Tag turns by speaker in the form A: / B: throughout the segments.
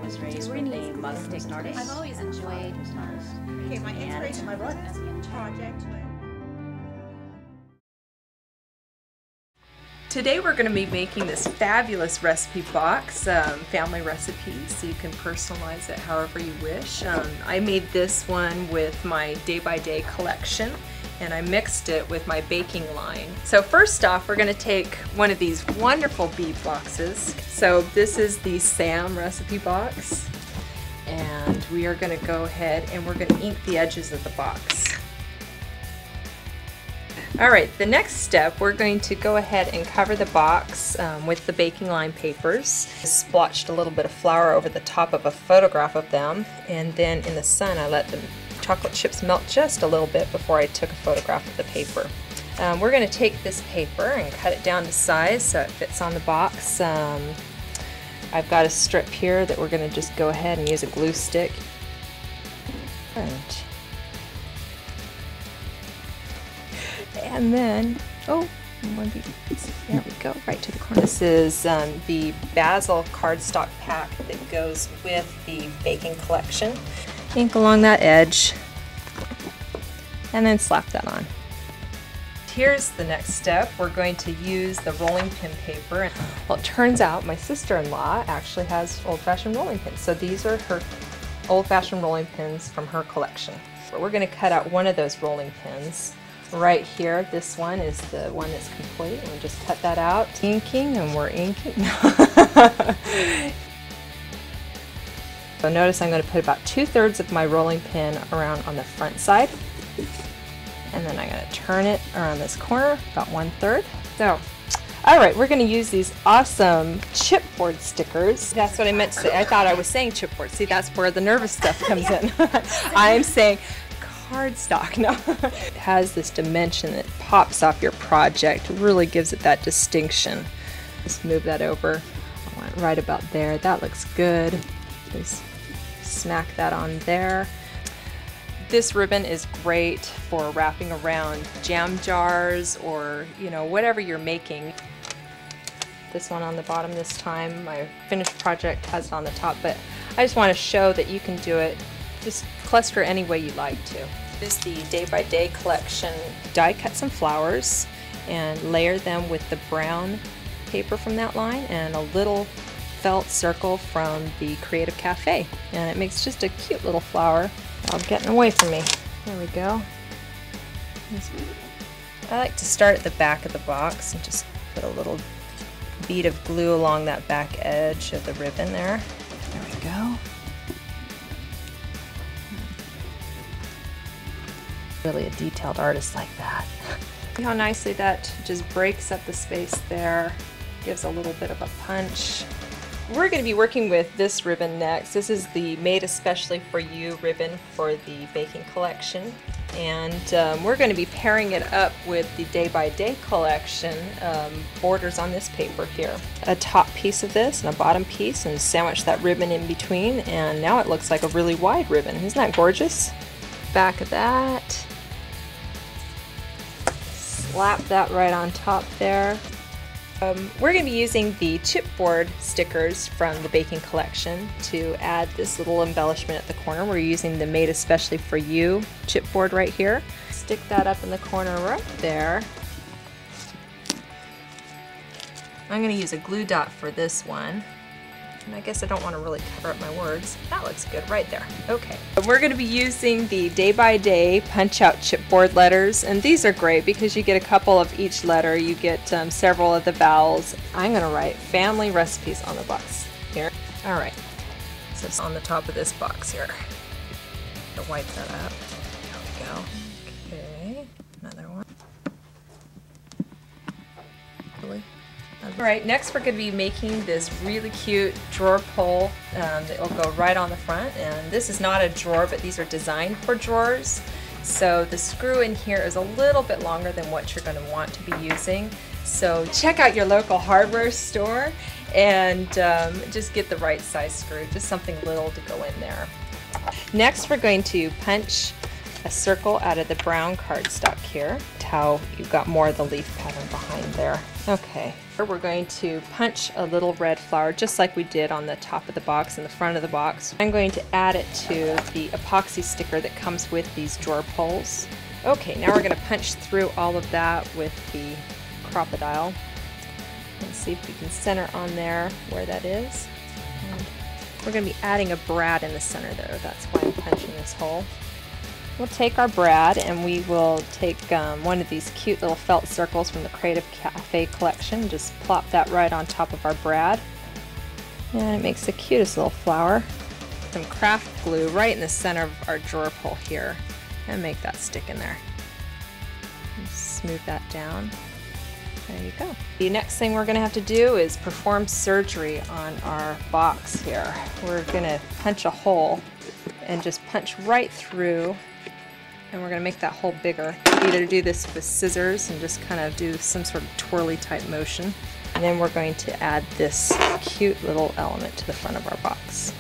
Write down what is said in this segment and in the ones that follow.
A: was raised with a mother who's an artist.
B: I've always enjoyed.
C: Okay, my inspiration, my blood project.
D: Today we're going to be making this fabulous recipe box, family recipes, so you can personalize it however you wish. I made this one with my day-by-day collection, and I mixed it with my baking line. So first off, we're going to take one of these wonderful bead boxes. So this is the Sam recipe box, and we are going to go ahead and we're going to ink the edges of the box. Alright, the next step, we're going to go ahead and cover the box with the baking line papers. I splotched a little bit of flour over the top of a photograph of them, and then in the sun I let the chocolate chips melt just a little bit before I took a photograph of the paper. We're going to take this paper and cut it down to size so it fits on the box. I've got a strip here that we're going to just go ahead and use a glue stick. And then, there we go, right to the corner. This is the basil cardstock pack that goes with the baking collection. Ink along that edge, and then slap that on. Here's the next step. We're going to use the rolling pin paper. Well, it turns out my sister-in-law actually has old-fashioned rolling pins. So these are her old-fashioned rolling pins from her collection. But we're going to cut out one of those rolling pins. Right here, this one is the one that's complete, and we'll just cut that out. Inking, and we're inking. So notice I'm going to put about 2/3 of my rolling pin around on the front side, and then I'm going to turn it around this corner, about 1/3. So, alright, we're going to use these awesome chipboard stickers. That's what I meant to say. I thought I was saying chipboard. See, that's where the nervous stuff comes in. I'm saying cardstock. No. It has this dimension that pops off your project, really gives it that distinction. Just move that over. I want it right about there. That looks good. Just smack that on there. This ribbon is great for wrapping around jam jars or, you know, whatever you're making. This one on the bottom this time. My finished project has it on the top, but I just want to show that you can do it. Just cluster any way you like to. This is the day-by-day collection. Die cut some flowers and layer them with the brown paper from that line and a little felt circle from the Creative Cafe. And it makes just a cute little flower. Oh, getting away from me. There we go. I like to start at the back of the box and just put a little bead of glue along that back edge of the ribbon there. There we go. Really a detailed artist like that. See how nicely that just breaks up the space there, gives a little bit of a punch. We're going to be working with this ribbon next. This is the Made Especially For You ribbon for the baking collection, and we're going to be pairing it up with the day-by-day collection borders on this paper here. A top piece of this and a bottom piece, and sandwich that ribbon in between, and now it looks like a really wide ribbon. Isn't that gorgeous? Back of that. Slap that right on top there. We're going to be using the chipboard stickers from the baking collection to add this little embellishment at the corner. We're using the Made Especially For You chipboard right here. Stick that up in the corner right there. I'm going to use a glue dot for this one. And I guess I don't want to really cover up my words. That looks good right there. Okay. We're going to be using the day-by-day punch-out chipboard letters, and these are great because you get a couple of each letter. You get several of the vowels. I'm going to write family recipes on the box here. Alright, so it's on the top of this box here. I'll wipe that up. There we go. Okay, another one. Really? Alright, next we're going to be making this really cute drawer pull that will go right on the front, and this is not a drawer, but these are designed for drawers. So the screw in here is a little bit longer than what you're going to want to be using. So check out your local hardware store and just get the right size screw, just something little to go in there. Next we're going to punch a circle out of the brown cardstock here. How you've got more of the leaf pattern behind there. Okay. We're going to punch a little red flower just like we did on the top of the box and the front of the box. I'm going to add it to the epoxy sticker that comes with these drawer pulls. Okay, now we're going to punch through all of that with the crocodile. Let's see if we can center on there where that is. And we're going to be adding a brad in the center there. That's why I'm punching this hole. We'll take our brad and we will take one of these cute little felt circles from the Creative Cafe collection. Just plop that right on top of our brad. And it makes the cutest little flower. Some craft glue right in the center of our drawer pull here. And make that stick in there. And smooth that down. There you go. The next thing we're going to have to do is perform surgery on our box here. We're going to punch a hole and just punch right through. And we're going to make that hole bigger. Either do this with scissors and just kind of do some sort of twirly type motion. And then we're going to add this cute little element to the front of our box.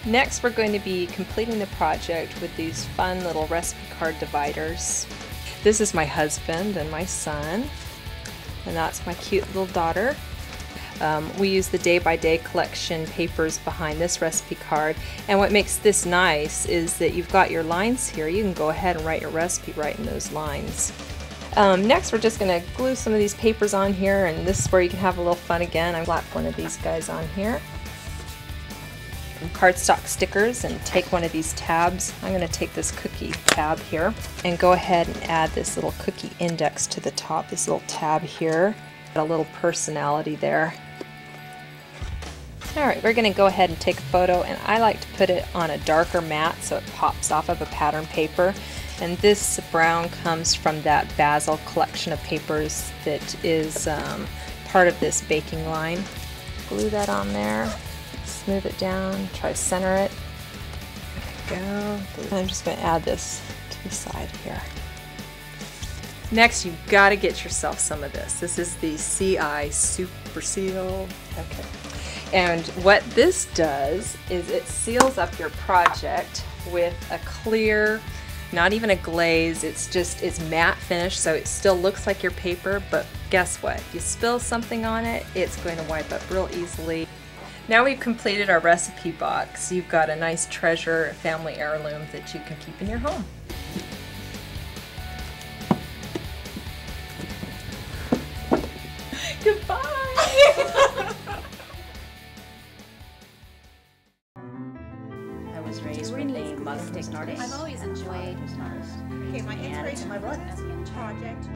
D: Next, we're going to be completing the project with these fun little recipe card dividers. This is my husband and my son, and that's my cute little daughter. We use the day-by-day collection papers behind this recipe card, and what makes this nice is that you've got your lines here. You can go ahead and write your recipe right in those lines. Next, we're just going to glue some of these papers on here, and this is where you can have a little fun again. I slapped one of these guys on here. Cardstock stickers, and take one of these tabs. I'm going to take this cookie tab here and go ahead and add this little cookie index to the top, this little tab here. Got a little personality there. Alright, we're going to go ahead and take a photo, and I like to put it on a darker mat so it pops off of a pattern paper. And this brown comes from that Basil collection of papers that is part of this baking line. Glue that on there, smooth it down, try to center it. There we go. I'm just going to add this to the side here. Next, you've got to get yourself some of this. This is the CI Super Seal. Okay. And what this does is it seals up your project with a clear, not even a glaze, it's matte finish, so it still looks like your paper, but guess what? If you spill something on it, it's going to wipe up real easily. Now we've completed our recipe box. You've got a nice treasure, family heirloom that you can keep in your home. Goodbye!
A: I was raised with a mug stick artist.
C: I've always enjoyed
A: artist.
C: Okay, my inspiration, my blood project.